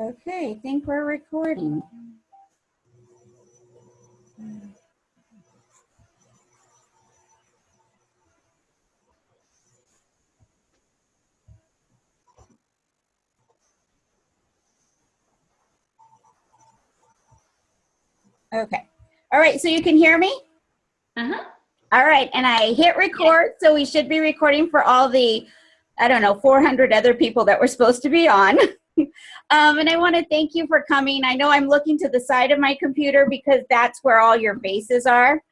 Okay, I think we're recording. Okay. All right, so you can hear me? Uh-huh. All right, and I hit record, so we should be recording for all the, I don't know, 400 other people that we're supposed to be on. And I want to thank you for coming. I know I'm looking to the side of my computer because that's where all your faces are.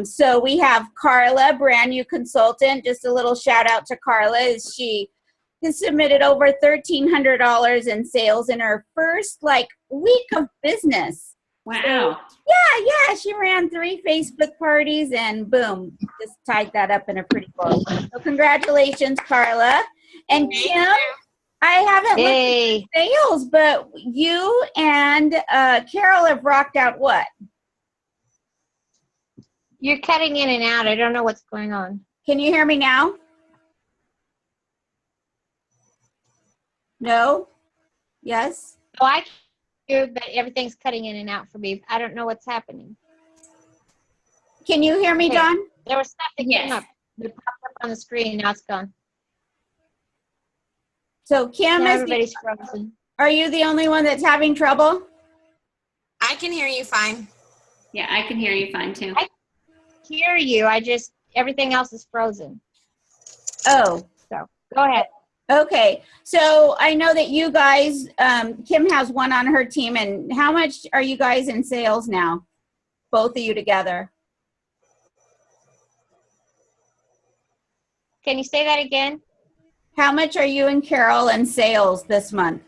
So we have Carla, brand new consultant. Just a little shout out to Carla. She has submitted over $1,300 in sales in her first week of business. Wow. So, yeah, she ran 3 Facebook parties and boom, just tied that up in a pretty bow. So congratulations, Carla. And Kim, I haven't looked at sales, but you and Carol have rocked out what? You're cutting in and out. I don't know what's going on. Can you hear me now? No? Yes? Oh, I can hear, but everything's cutting in and out for me. I don't know what's happening. Can you hear me, Okay. Dawn? There was stuff that came Yes. up. It popped up on the screen. Now it's gone. So Kim, Now everybody's frozen. are you the only one that's having trouble? I can hear you fine. Yeah, I can hear you fine too. I hear you. Everything else is frozen. Oh. So go ahead. Okay, so I know that you guys, Kim has one on her team, and how much are you guys in sales now? Both of you together. Can you say that again? How much are you and Carol in sales this month?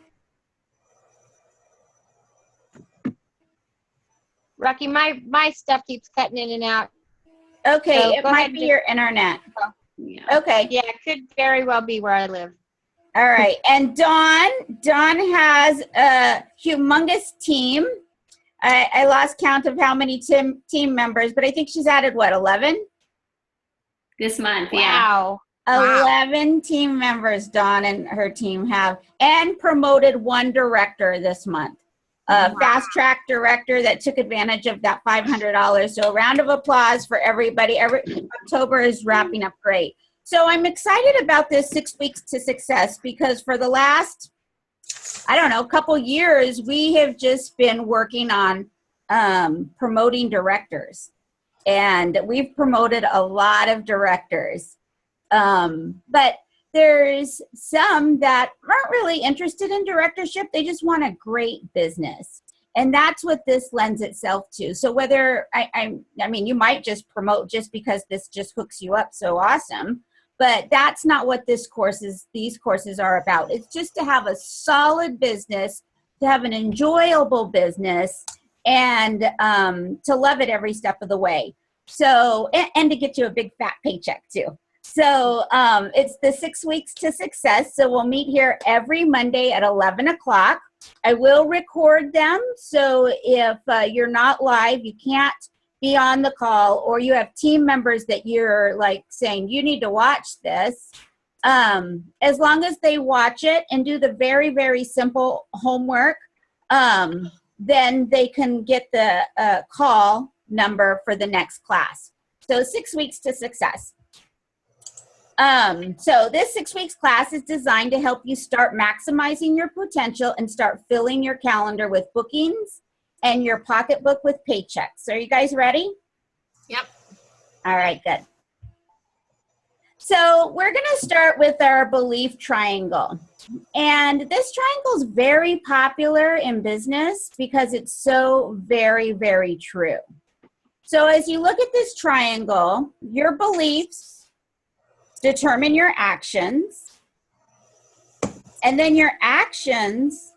Rocky, my stuff keeps cutting in and out. Okay, So it go might ahead be and your internet. Yeah. Okay, Yeah, it could very well be where I live. all right. And Dawn has a humongous team. I lost count of how many team members, but I think she's added, what, 11? This month, yeah. Wow. 11 team members Dawn and her team have, and promoted 1 director this month. A fast track director that took advantage of that $500. So a round of applause for everybody. October is wrapping up great. So I'm excited about this 6 weeks to success because for the last, I don't know, couple years, we have just been working on promoting directors. And we've promoted a lot of directors. But there's some that aren't really interested in directorship. They just want a great business. And that's what this lends itself to. So whether, I mean, you might just promote just because this just hooks you up so awesome, but that's not what these courses are about. It's just to have a solid business, to have an enjoyable business, and to love it every step of the way. So, and to get you a big fat paycheck too. So it's the 6 weeks to success. So we'll meet here every Monday at 11 o'clock. I will record them. So if you're not live, you can't be on the call, or you have team members that you're like saying, you need to watch this. As long as they watch it and do the very, very simple homework, then they can get the call number for the next class. So 6 weeks to success. So this 6 weeks class is designed to help you start maximizing your potential and start filling your calendar with bookings and your pocketbook with paychecks. Are you guys ready? Yep. All right, good. So we're going to start with our belief triangle. And this triangle is very popular in business because it's so very, very true. So as you look at this triangle, your beliefs determine your actions, and then your actions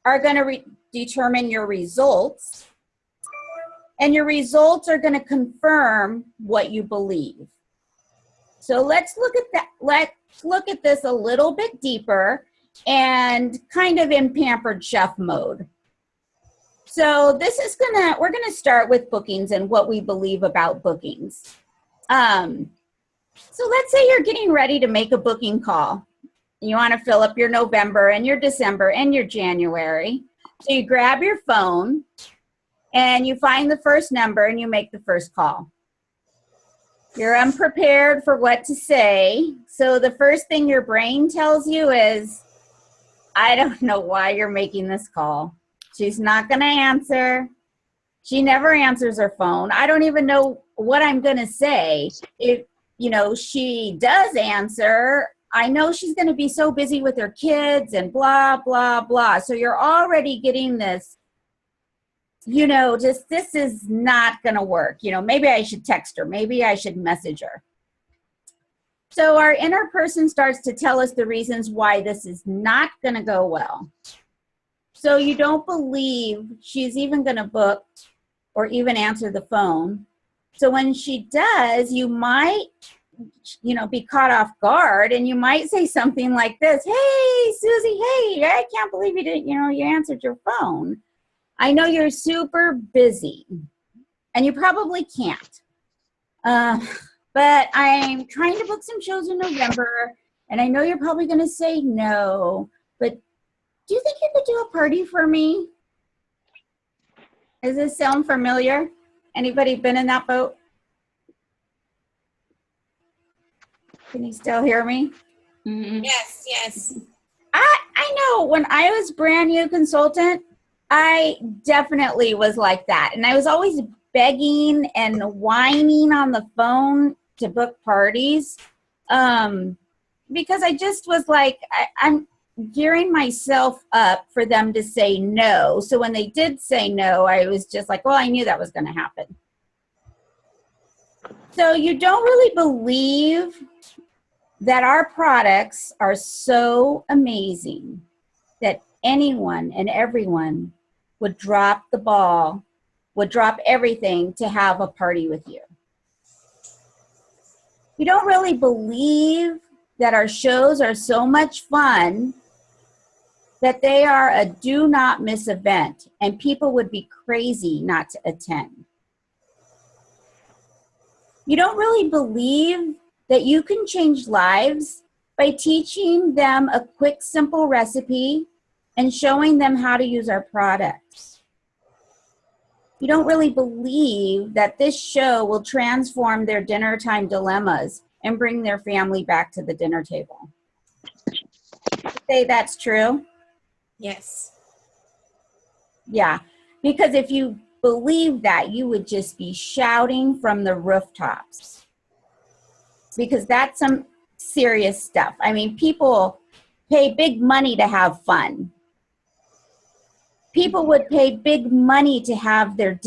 are going to determine your results, and your results are going to confirm what you believe. So let's look at that. Let's look at this a little bit deeper and kind of in Pampered Chef mode. So this is we're gonna start with bookings and what we believe about bookings. So let's say you're getting ready to make a booking call You want to fill up your November and your December and your January. So you grab your phone and you find the first number and you make the first call. You're unprepared for what to say. So the first thing your brain tells you is, I don't know why you're making this call. She's not going to answer. She never answers her phone. I don't even know what I'm going to say. If, she does answer, I know she's going to be so busy with her kids and blah, blah, blah. So you're already getting this, this is not going to work. Maybe I should text her. Maybe I should message her. So our inner person starts to tell us the reasons why this is not going to go well. So you don't believe she's even going to book or even answer the phone. So when she does, you might, be caught off guard, and you might say something like this: "Hey, Susie, hey, I can't believe you didn't, you answered your phone. I know you're super busy and you probably can't. But I'm trying to book some shows in November, and I know you're probably going to say no, but do you think you could do a party for me?" Does this sound familiar? Anybody been in that boat? Can you still hear me? Mhm. Yes. I know when I was brand new consultant, I definitely was like that. And I was always begging and whining on the phone to book parties, because I just was like, I'm gearing myself up for them to say no. So when they did say no, I was just like, well, I knew that was going to happen. So you don't really believe that our products are so amazing that anyone and everyone would drop the ball, would drop everything to have a party with you. You don't really believe that our shows are so much fun that they are a do not miss event and people would be crazy not to attend. You don't really believe that you can change lives by teaching them a quick, simple recipe and showing them how to use our products. You don't really believe that this show will transform their dinner time dilemmas and bring their family back to the dinner table. Say that's true? Yes. Yeah, because if you believe that, you would just be shouting from the rooftops, because that's some serious stuff. I mean, people pay big money to have fun. People would pay big money to have their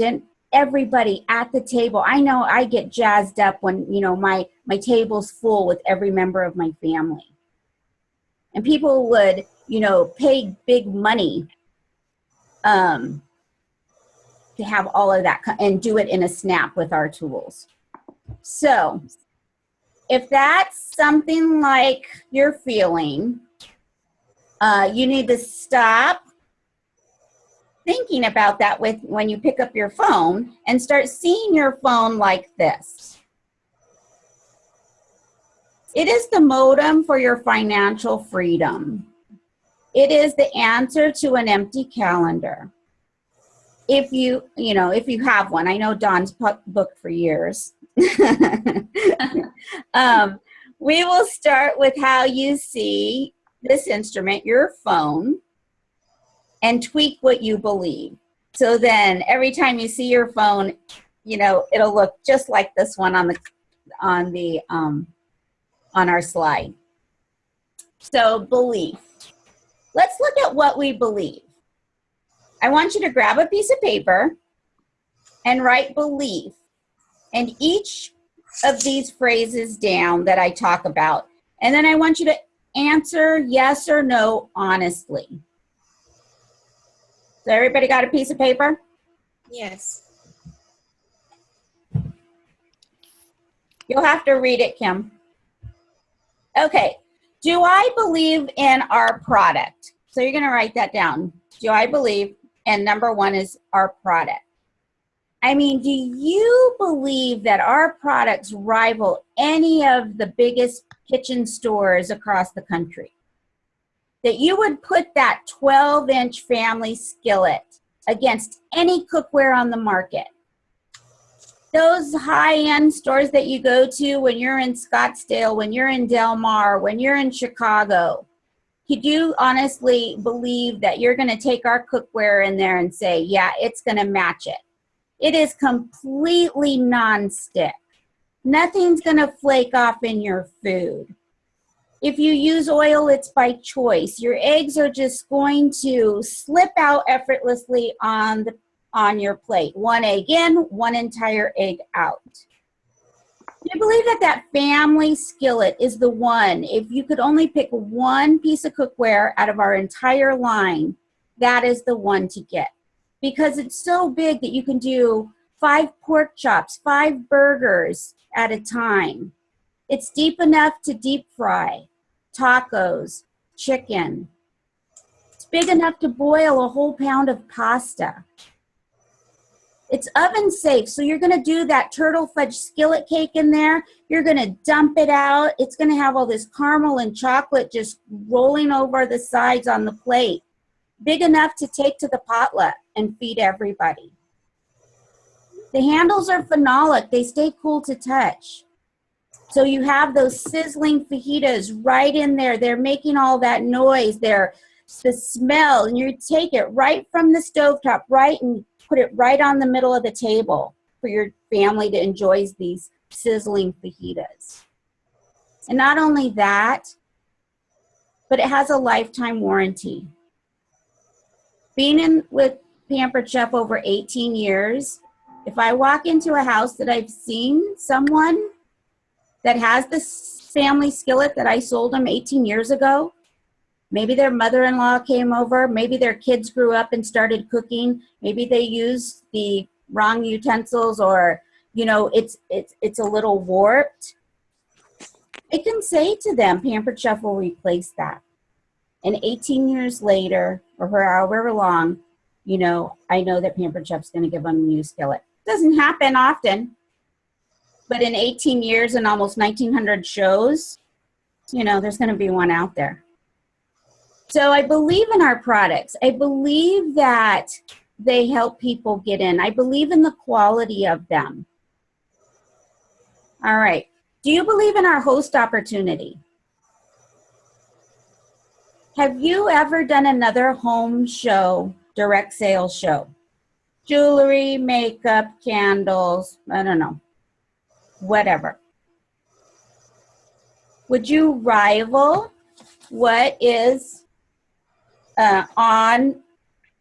everybody at the table. I know I get jazzed up when, my table's full with every member of my family. And people would, pay big money to have all of that and do it in a snap with our tools. So if that's something like you're feeling, you need to stop thinking about that when you pick up your phone and start seeing your phone like this. It is the modem for your financial freedom. It is the answer to an empty calendar. If you have one. I know Dawn's booked for years. We will start with how you see this instrument, your phone, and tweak what you believe. So then every time you see your phone, it'll look just like this one on our slide. So belief. Let's look at what we believe. I want you to grab a piece of paper and write belief and each of these phrases down that I talk about. And then I want you to answer yes or no honestly. So everybody got a piece of paper? Yes. You'll have to read it, Kim. Okay. Do I believe in our product? So you're going to write that down. Do I believe? And number one is our product. I mean, do you believe that our products rival any of the biggest kitchen stores across the country? that you would put that 12-inch family skillet against any cookware on the market. Those high-end stores that you go to when you're in Scottsdale, when you're in Del Mar, when you're in Chicago, could you honestly believe that you're going to take our cookware in there and say, yeah, it's going to match it? It is completely non-stick. Nothing's going to flake off in your food. If you use oil, it's by choice. Your eggs are just going to slip out effortlessly on your plate. One egg in, one entire egg out. I believe that family skillet is the one. If you could only pick one piece of cookware out of our entire line, that is the one to get. Because it's so big that you can do 5 pork chops, 5 burgers at a time. It's deep enough to deep fry tacos, chicken. It's big enough to boil a whole pound of pasta. It's oven safe, so you're going to do that turtle fudge skillet cake in there. You're going to dump it out. It's going to have all this caramel and chocolate just rolling over the sides on the plate. Big enough to take to the potluck and feed everybody. The handles are phenolic. They stay cool to touch. So you have those sizzling fajitas right in there. They're making all that noise. They're the smell, and you take it right from the stovetop, right, and put it right on the middle of the table for your family to enjoy these sizzling fajitas. And not only that, but it has a lifetime warranty. Being in with Pampered Chef over 18 years, if I walk into a house that I've seen someone that has this family skillet that I sold them 18 years ago, maybe their mother-in-law came over, maybe their kids grew up and started cooking, maybe they used the wrong utensils, or, you know, it's a little warped. I can say to them, Pampered Chef will replace that. And 18 years later, or for however long, you know, I know that Pampered Chef's going to give them a new skillet. Doesn't happen often, but in 18 years and almost 1,900 shows, you know, there's going to be one out there. So I believe in our products. I believe that they help people get in. I believe in the quality of them. All right. Do you believe in our host opportunity? Have you ever done another home show, direct sales show? Jewelry, makeup, candles, I don't know, whatever. Would you rival what is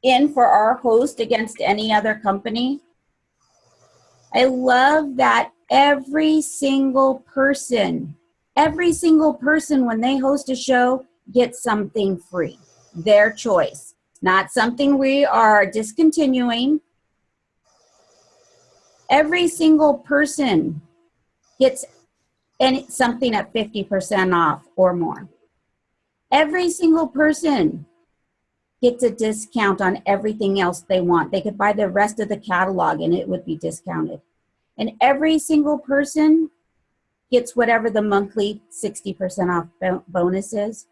in for our host against any other company? I love that every single person, when they host a show, gets something free, their choice, not something we are discontinuing. Every single person gets something at 50% off or more. Every single person gets a discount on everything else they want. They could buy the rest of the catalog and it would be discounted. And every single person gets whatever the monthly 60% off bonus is.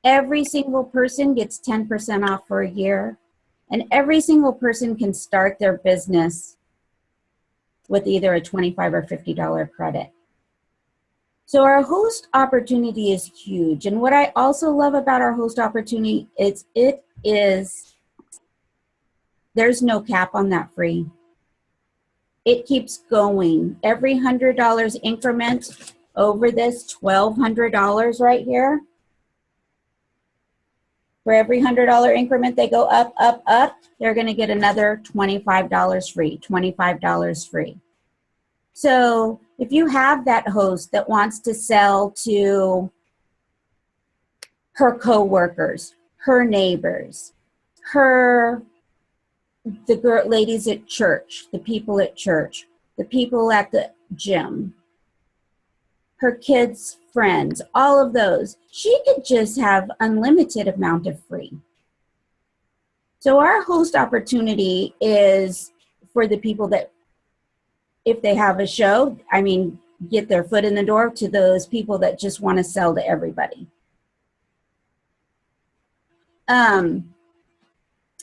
Every single person gets 10% off for a year. And every single person can start their business with either a $25 or $50 credit. So our host opportunity is huge. And what I also love about our host opportunity is there's no cap on that free. It keeps going. Every $100 increment over this $1,200 right here, for every $100 increment they go up, up, up, they're going to get another $25 free, $25 free. So if you have that host that wants to sell to her coworkers, her neighbors, the ladies at church, the people at church, the people at the gym, her kids' friends, all of those, she could just have unlimited amount of free. So our host opportunity is for the people that, if they have a show, I mean, get their foot in the door, to those people that just want to sell to everybody.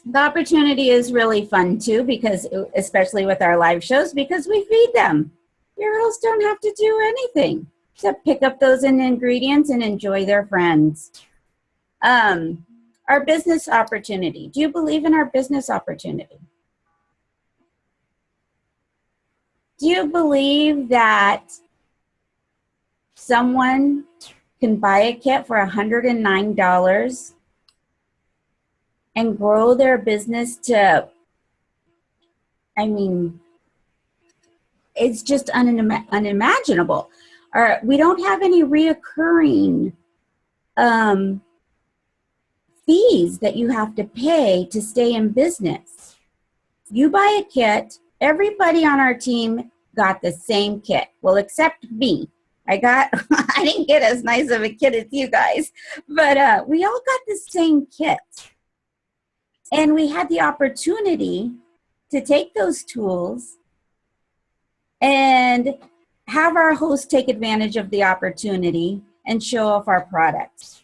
The opportunity is really fun too, because especially with our live shows, because we feed them. Your girls don't have to do anything except pick up those ingredients and enjoy their friends. Our business opportunity. Do you believe in our business opportunity? Do you believe that someone can buy a kit for $109 and grow their business to, I mean, it's just unimaginable. We don't have any reoccurring fees that you have to pay to stay in business. You buy a kit, everybody on our team got the same kit. Well, except me. I didn't get as nice of a kit as you guys, but we all got the same kit. And we had the opportunity to take those tools and have our host take advantage of the opportunity and show off our products.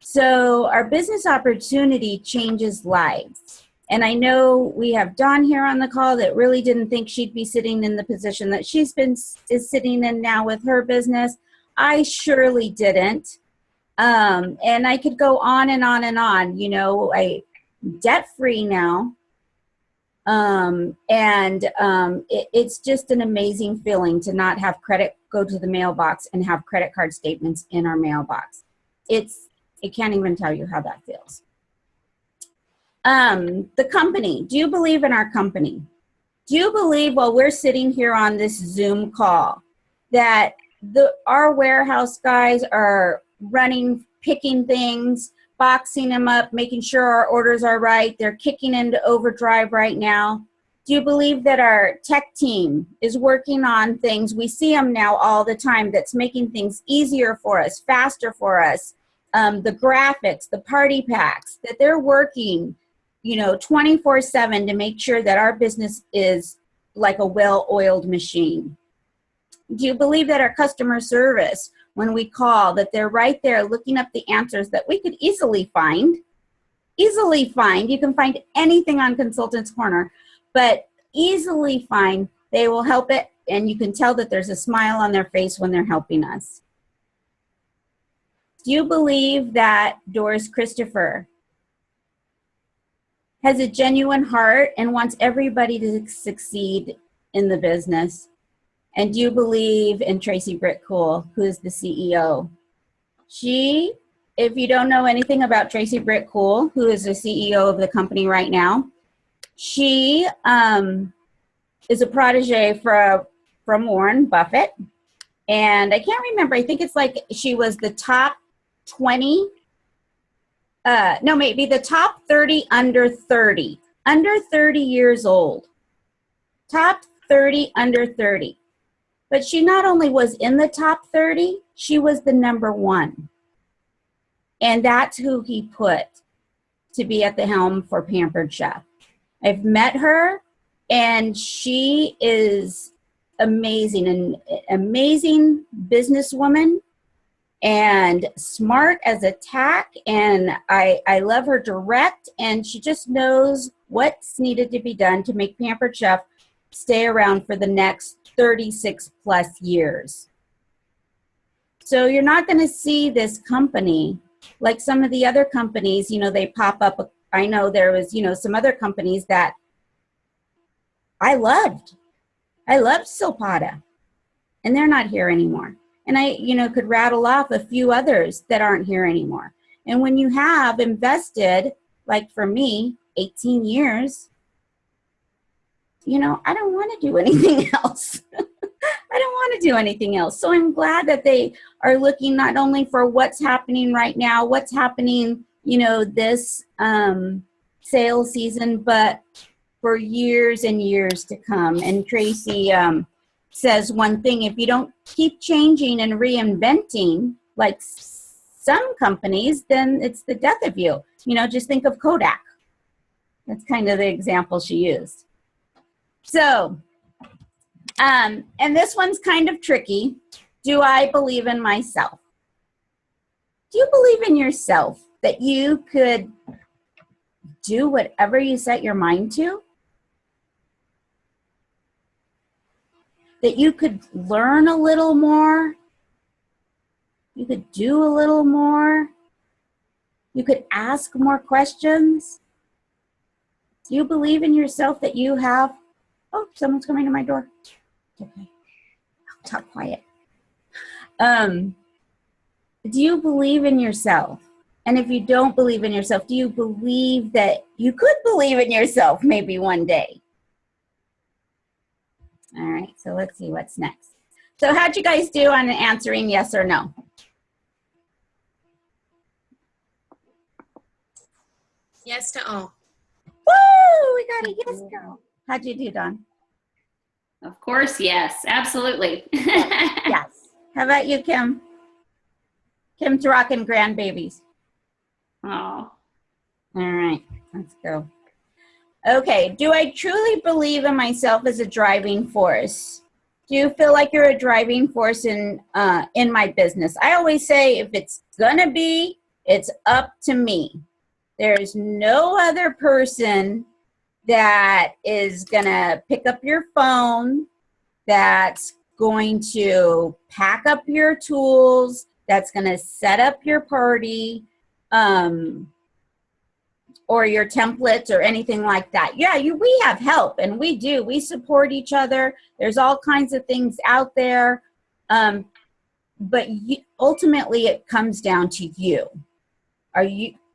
So our business opportunity changes lives. And I know we have Dawn here on the call that really didn't think she'd be sitting in the position that is sitting in now with her business. I surely didn't. And I could go on and on and on. You know, I'm debt-free now. It's just an amazing feeling to not have credit go to the mailbox and have credit card statements in our mailbox. I can't even tell you how that feels. The company, do you believe in our company? Do you believe while we're sitting here on this Zoom call that our warehouse guys are running, picking things, boxing them up, making sure our orders are right? They're kicking into overdrive right now. Do you believe that our tech team is working on things? We see them now all the time that's making things easier for us, faster for us. The graphics, the party packs, that they're working, 24/7 to make sure that our business is like a well-oiled machine. Do you believe that our customer service, when we call, that they're right there looking up the answers that we could easily find? You can find anything on Consultants Corner, but easily find, they will help it, and you can tell that there's a smile on their face when they're helping us. Do you believe that Doris Christopher has a genuine heart and wants everybody to succeed in the business? And do you believe in Tracy Britt Cool, who is the CEO? If you don't know anything about Tracy Britt Cool, who is the CEO of the company right now, she is a protege from Warren Buffett. And I can't remember, I think it's like she was the top 20, maybe the top 30 under 30 years old. Top 30 under 30. But she not only was in the top 30, she was the number one. And that's who he put to be at the helm for Pampered Chef. I've met her, and she is amazing, an amazing businesswoman and smart as a tack. And I love her direct, and she just knows what's needed to be done to make Pampered Chef stay around for the next 36 plus years. So you're not going to see this company like some of the other companies, they pop up. I know there was, some other companies that I loved. I loved Silpada, and they're not here anymore. And I, could rattle off a few others that aren't here anymore. And when you have invested, like for me, 18 years, I don't want to do anything else. I don't want to do anything else. So I'm glad that they are looking not only for what's happening right now, what's happening, this sales season, but for years and years to come. And Tracy says one thing: if you don't keep changing and reinventing like some companies, then it's the death of you. Just think of Kodak. That's kind of the example she used. So, and this one's kind of tricky. Do I believe in myself? Do you believe in yourself? that you could do whatever you set your mind to? That you could learn a little more? You could do a little more? You could ask more questions? Do you believe in yourself that you have? Oh, someone's coming to my door. Okay, I'll talk quiet. Do you believe in yourself? And if you don't believe in yourself, do you believe that you could believe in yourself maybe one day? All right, so let's see what's next. So how'd you guys do on answering yes or no? Yes to all. Woo, we got a yes girl. How'd you do, Dawn? Of course, yes, absolutely. Yes. How about you, Kim? Kim's rocking grandbabies. Oh, All right, let's go. Okay, do I truly believe in myself as a driving force? Do you feel like you're a driving force in my business? I always say if it's gonna be, it's up to me. There's no other person that is gonna pick up your phone, that's going to pack up your tools, that's gonna set up your party, or your templates or anything like that. Yeah, we have help, and we do. We support each other. There's all kinds of things out there. But ultimately, it comes down to you.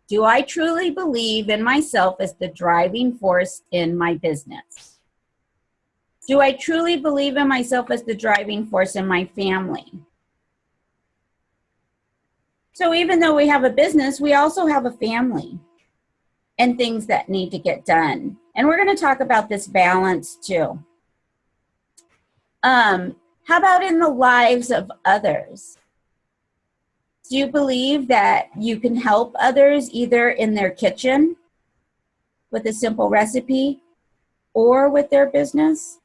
Do I truly believe in myself as the driving force in my business? Do I truly believe in myself as the driving force in my family? So even though we have a business, we also have a family and things that need to get done. And we're going to talk about this balance too. How about in the lives of others? Do you believe that you can help others either in their kitchen with a simple recipe or with their business?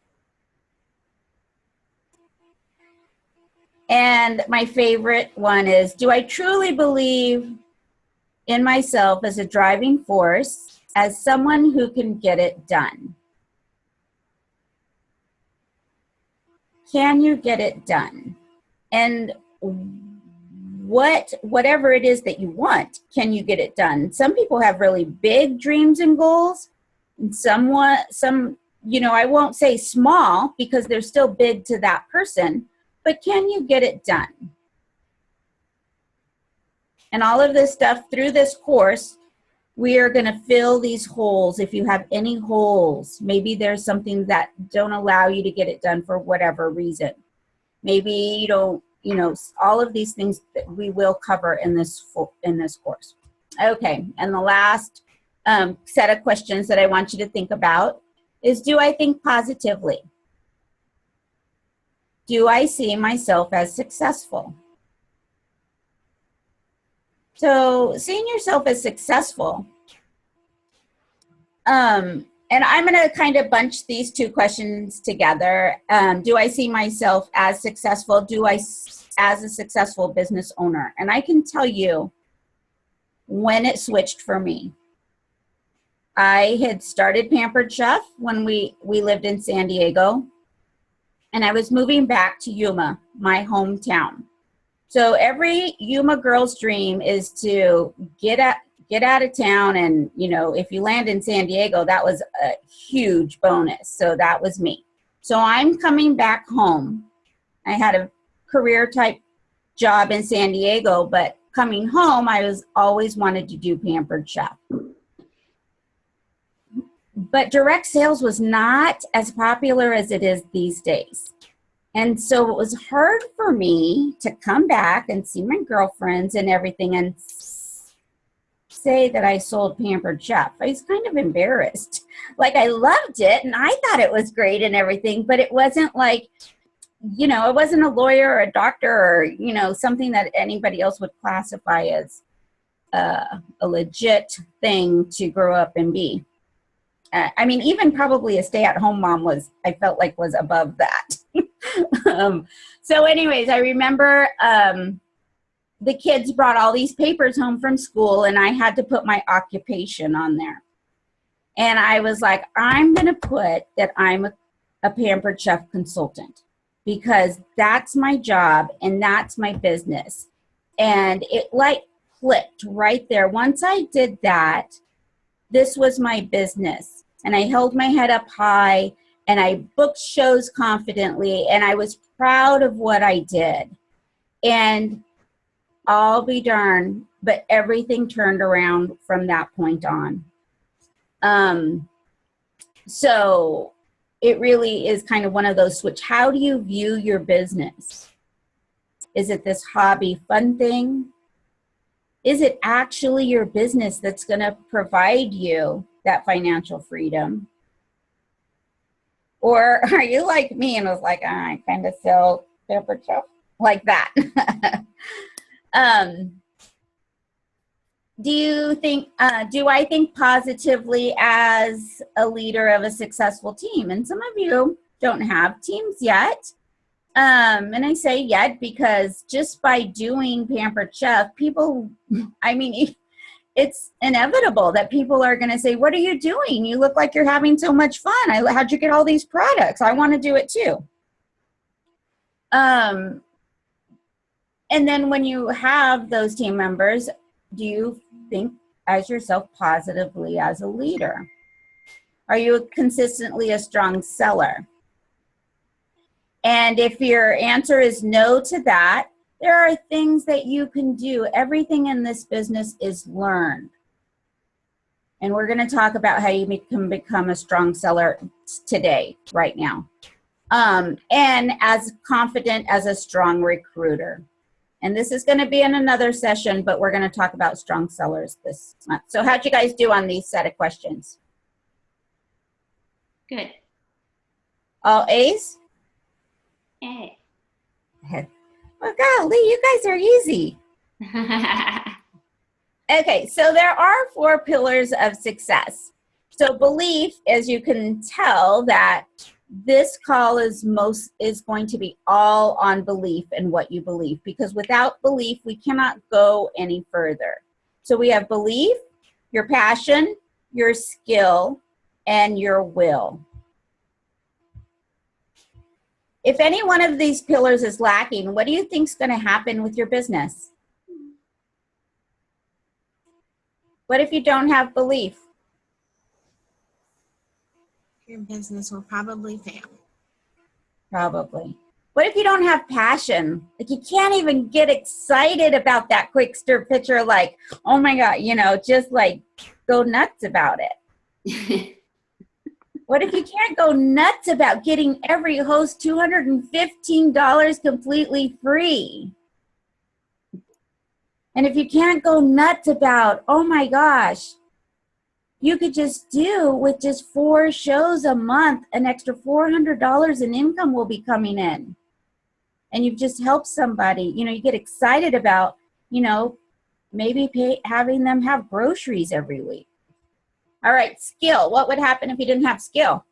And my favorite one is, do I truly believe in myself as a driving force, as someone who can get it done? Can you get it done? And whatever it is that you want, can you get it done? Some people have really big dreams and goals, and some, I won't say small because they're still big to that person, but can you get it done? And all of this stuff through this course, we are going to fill these holes. If you have any holes, maybe there's something that don't allow you to get it done for whatever reason. Maybe you don't, all of these things that we will cover in this course. Okay, and the last set of questions that I want you to think about is, do I think positively? Do I see myself as successful? So seeing yourself as successful, and I'm going to kind of bunch these two questions together. Do I see myself as successful? As a successful business owner? And I can tell you when it switched for me. I had started Pampered Chef when we lived in San Diego, and I was moving back to Yuma, my hometown. So every Yuma girl's dream is to get out of town, and if you land in San Diego, that was a huge bonus. So that was me. So I'm coming back home. I had a career type job in San Diego, but coming home, I was always wanted to do Pampered Chef. But direct sales was not as popular as it is these days. And so it was hard for me to come back and see my girlfriends and everything and say that I sold Pampered Chef. I was kind of embarrassed. Like, I loved it and I thought it was great and everything, but it wasn't like, it wasn't a lawyer or a doctor or, something that anybody else would classify as a legit thing to grow up and be. Even probably a stay-at-home mom I felt like was above that. So anyways, I remember the kids brought all these papers home from school and I had to put my occupation on there. And I was like, I'm going to put that I'm a Pampered Chef consultant because that's my job and that's my business. And it like clicked right there. Once I did that, this was my business. And I held my head up high and I booked shows confidently and I was proud of what I did. And I'll be darned, but everything turned around from that point on. So it really is kind of one of those switch. How do you view your business? Is it this hobby fun thing? Is it actually your business that's going to provide you that financial freedom? Or are you like me and was like, I kind of sell Pampered Chef like that? Do I think positively as a leader of a successful team? And some of you don't have teams yet. And I say yet because just by doing Pampered Chef, people, I mean, it's inevitable that people are going to say, what are you doing? You look like you're having so much fun. How'd you get all these products? I want to do it too. And then when you have those team members, do you think as yourself positively as a leader? Are you consistently a strong seller? And if your answer is no to that, there are things that you can do. Everything in this business is learned. And we're going to talk about how you can become a strong seller today, right now. And as confident as a strong recruiter. And this is going to be in another session, but we're going to talk about strong sellers this month. So how'd you guys do on these set of questions? Good. All A's? Hey. Well, golly, you guys are easy. Okay, so there are 4 pillars of success. So belief, as you can tell, that this call is going to be all on belief and what you believe, because without belief, we cannot go any further. So we have belief, your passion, your skill, and your will. If any one of these pillars is lacking, what do you think is going to happen with your business? What if you don't have belief? Your business will probably fail. Probably. What if you don't have passion? Like you can't even get excited about that quick stir picture, like, oh my God, just like go nuts about it. What if you can't go nuts about getting every host $215 completely free? And if you can't go nuts about, oh my gosh, you could just do with just 4 shows a month, an extra $400 in income will be coming in. And you've just helped somebody, you get excited about, maybe having them have groceries every week. All right, skill. What would happen if you didn't have skill?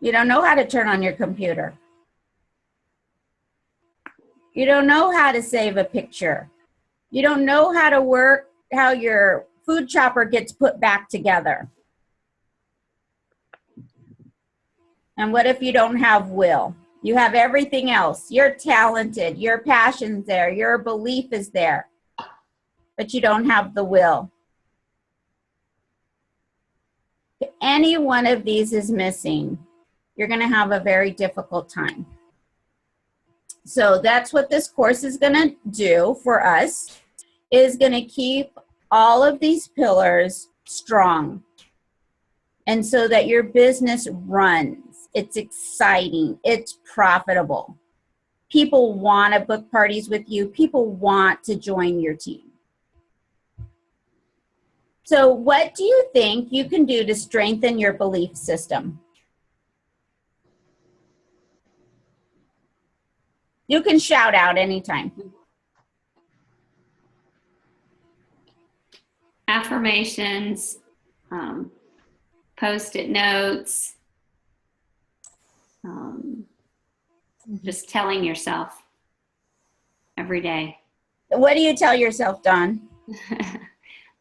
You don't know how to turn on your computer. You don't know how to save a picture. You don't know how to work, how your food chopper gets put back together. And what if you don't have will? You have everything else. You're talented. Your passion's there. Your belief is there. But you don't have the will. If any one of these is missing, you're going to have a very difficult time. So that's what this course is going to do for us, is going to keep all of these pillars strong. And so that your business runs, it's exciting, it's profitable. People want to book parties with you. People want to join your team. So what do you think you can do to strengthen your belief system? You can shout out anytime. Affirmations, Post-it notes, just telling yourself every day. What do you tell yourself, Dawn?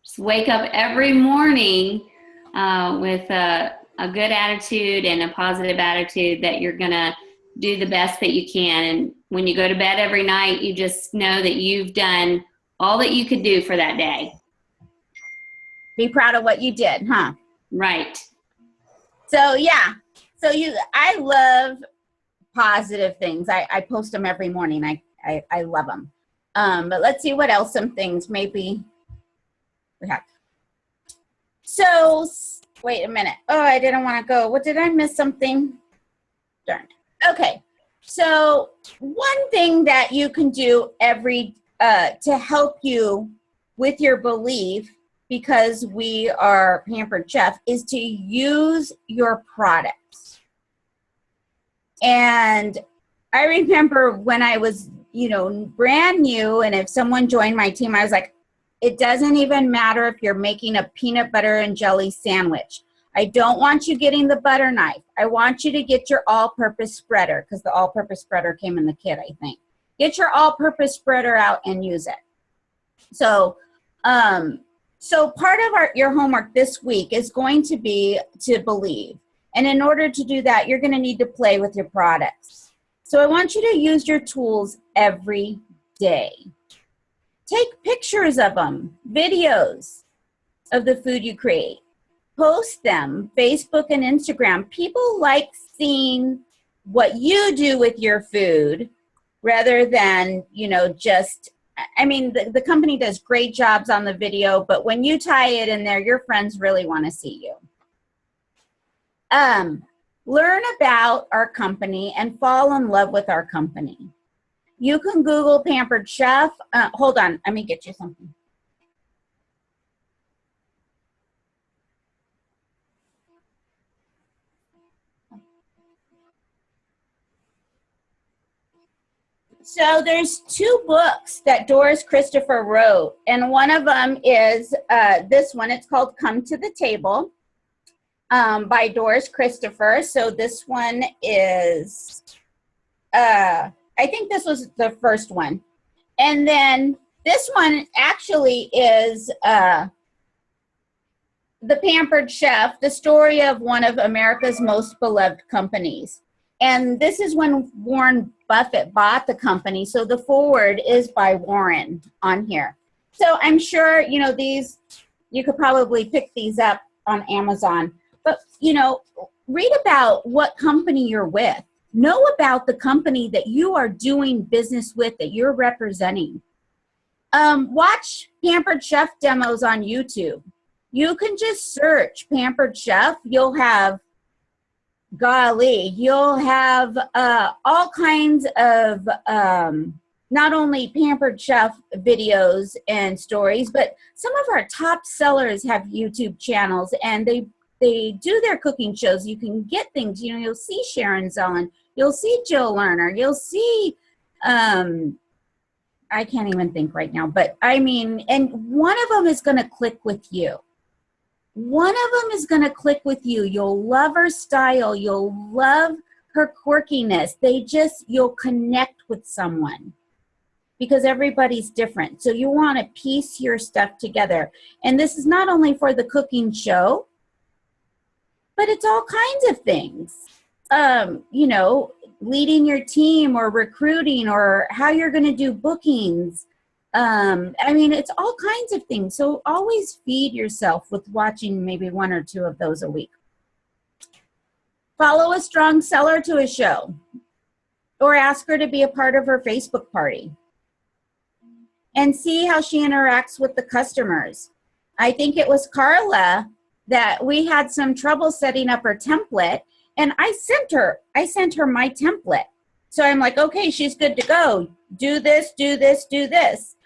Just wake up every morning with a good attitude and a positive attitude that you're going to do the best that you can. And when you go to bed every night, you just know that you've done all that you could do for that day. Be proud of what you did, huh? Right. So yeah. So I love positive things. I post them every morning. I love them. But let's see what else, some things maybe we have. So wait a minute. Oh, I didn't want to go. What, did I miss something? Darn. Okay. So one thing that you can do to help you with your belief, because we are Pampered Chef, is to use your products. And I remember when I was, brand new, and if someone joined my team, I was like, it doesn't even matter if you're making a peanut butter and jelly sandwich. I don't want you getting the butter knife. I want you to get your all-purpose spreader, because the all-purpose spreader came in the kit, I think. Get your all-purpose spreader out and use it. So part of your homework this week is going to be to believe. And in order to do that, you're going to need to play with your products. So I want you to use your tools every day. Take pictures of them, videos of the food you create. Post them, Facebook and Instagram. People like seeing what you do with your food rather than, the company does great jobs on the video, but when you tie it in there, your friends really want to see you. Learn about our company and fall in love with our company. You can Google Pampered Chef. Hold on, let me get you something. So there's 2 books that Doris Christopher wrote, and one of them is this one. It's called Come to the Table by Doris Christopher. So this one is, I think this was the first one. And then this one actually is The Pampered Chef, the story of one of America's most beloved companies. And this is when Warren Buffett bought the company. So the foreword is by Warren on here. So I'm sure, these, you could probably pick these up on Amazon. But, read about what company you're with. Know about the company that you are doing business with, that you're representing. Watch Pampered Chef demos on YouTube. You can just search Pampered Chef. You'll have all kinds of not only Pampered Chef videos and stories, but some of our top sellers have YouTube channels, and they do their cooking shows. You can get things, you'll see Sharon Zellin, you'll see Jill Lerner, you'll see, I can't even think right now, but and one of them is going to click with you. One of them is going to click with you. You'll love her style. You'll love her quirkiness. You'll connect with someone because everybody's different. So you want to piece your stuff together. And this is not only for the cooking show, but it's all kinds of things. Leading your team or recruiting or how you're going to do bookings. It's all kinds of things. So always feed yourself with watching maybe 1 or 2 of those a week. Follow a strong seller to a show or ask her to be a part of her Facebook party and see how she interacts with the customers. I think it was Carla that we had some trouble setting up her template, and I sent her my template. So I'm like, okay, she's good to go. Do this, do this, do this.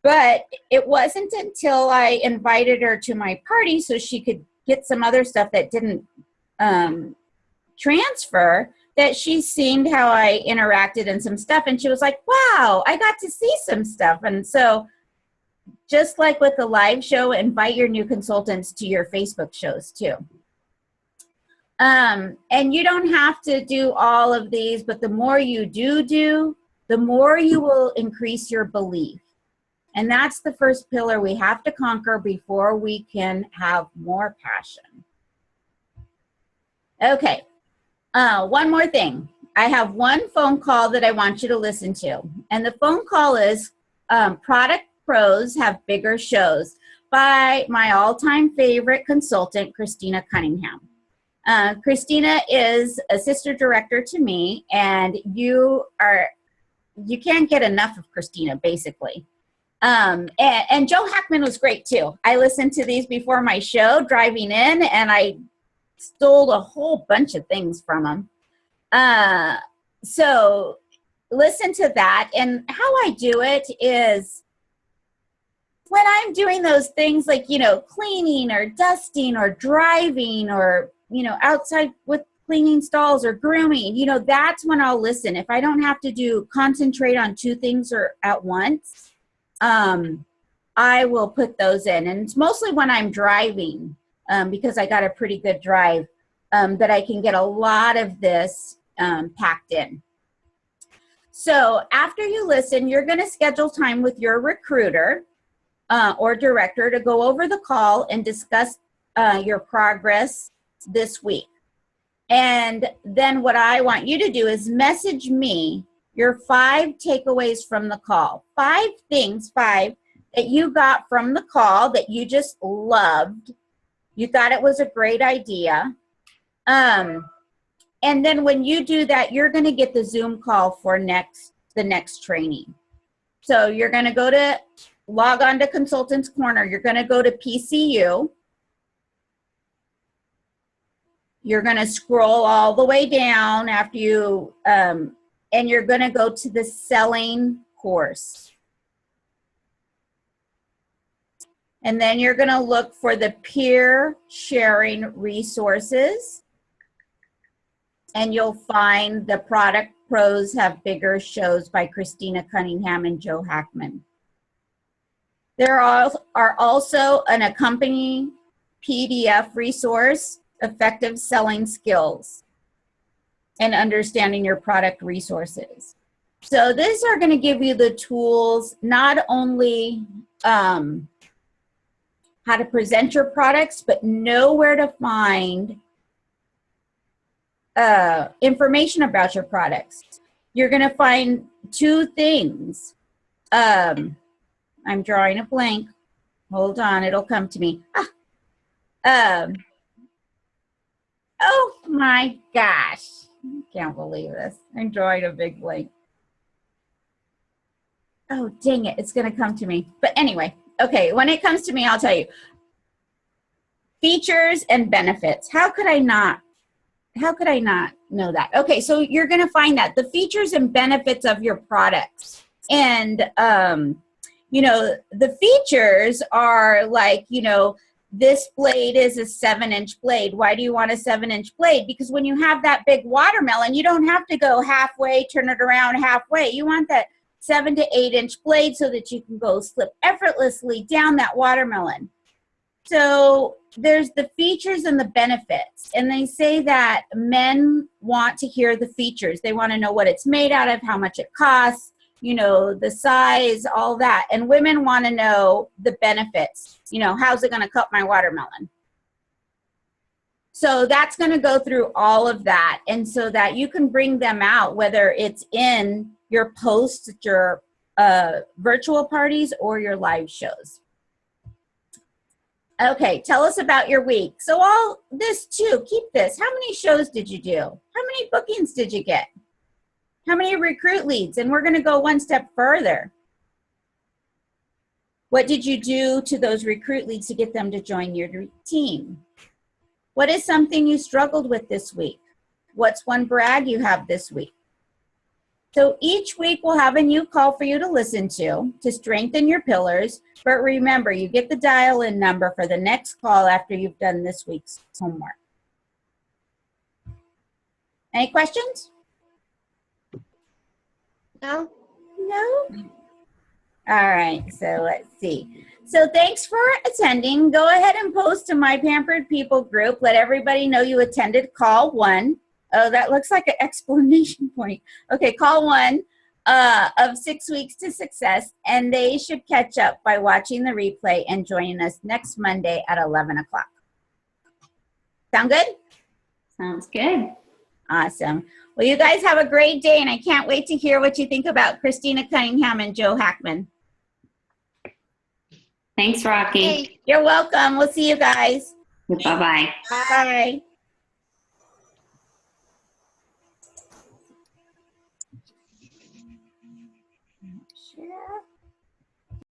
But it wasn't until I invited her to my party so she could get some other stuff that didn't transfer that she seen how I interacted and some stuff. And she was like, wow, I got to see some stuff. And so just like with the live show, invite your new consultants to your Facebook shows too. And you don't have to do all of these, but the more you do, the more you will increase your belief. And that's the first pillar we have to conquer before we can have more passion. Okay, one more thing. I have one phone call that I want you to listen to. And the phone call is Product Pros Have Bigger Shows by my all-time favorite consultant, Christina Cunningham. Christina is assistant director to me, and you can't get enough of Christina, basically. And Joe Hackman was great too. I listened to these before my show driving in, and I stole a whole bunch of things from him. So listen to that. And how I do it is when I'm doing those things like, you know, cleaning or dusting or driving or, you know, outside with cleaning stalls or grooming, you know, that's when I'll listen. If I don't have to concentrate on two things or at once, I will put those in. And it's mostly when I'm driving, because I got a pretty good drive, that I can get a lot of this packed in. So after you listen, you're going to schedule time with your recruiter or director to go over the call and discuss your progress this week. And then what I want you to do is message me your 5 takeaways from the call. 5 things that you got from the call that you just loved. You thought it was a great idea. And then when you do that, you're going to get the Zoom call for the next training. So you're going to log on to Consultants Corner. You're going to go to PCU. You're going to scroll all the way down after you, and you're going to go to the Selling course. And then you're going to look for the peer sharing resources. And you'll find the Product Pros Have Bigger Shows by Christina Cunningham and Joe Hackman. There are also an accompanying PDF resource, Effective Selling Skills and Understanding Your Product Resources. So these are going to give you the tools, not only how to present your products, but know where to find information about your products. You're going to find 2 things. I'm drawing a blank. Hold on, it'll come to me. Oh my gosh. I can't believe this. I'm drawing a big blank. Oh, dang it. It's going to come to me. But anyway, okay, when it comes to me, I'll tell you. Features and benefits. How could I not know that? Okay, so you're going to find that. The features and benefits of your products. And, you know, the features are like, you know, this blade is a 7-inch blade. Why do you want a 7-inch blade? Because when you have that big watermelon, you don't have to go halfway, turn it around halfway. You want that 7 to 8-inch blade so that you can go slip effortlessly down that watermelon. So there's the features and the benefits. And they say that men want to hear the features. They want to know what it's made out of, how much it costs, you know, the size, all that. And women want to know the benefits. You know, how's it going to cut my watermelon? So that's going to go through all of that. And so that you can bring them out, whether it's in your posts at your virtual parties or your live shows. Okay, tell us about your week. So all this too, keep this. How many shows did you do? How many bookings did you get? How many recruit leads? And we're going to go one step further. What did you do to those recruit leads to get them to join your team? What is something you struggled with this week? What's one brag you have this week? So each week we'll have a new call for you to listen to strengthen your pillars. But remember, you get the dial-in number for the next call after you've done this week's homework. Any questions? No? No? All right, so let's see. So thanks for attending. Go ahead and post to My Pampered People group. Let everybody know you attended call 1. Oh, that looks like an exclamation point. Okay, call 1. of 6 Weeks to Success, and they should catch up by watching the replay and joining us next Monday at 11 o'clock. Sound good? Sounds good. Awesome. Well, you guys have a great day, and I can't wait to hear what you think about Christina Cunningham and Joe Hackman. Thanks, Rocky. Hey, You're welcome. We'll see you guys. Bye-bye. Bye. Share.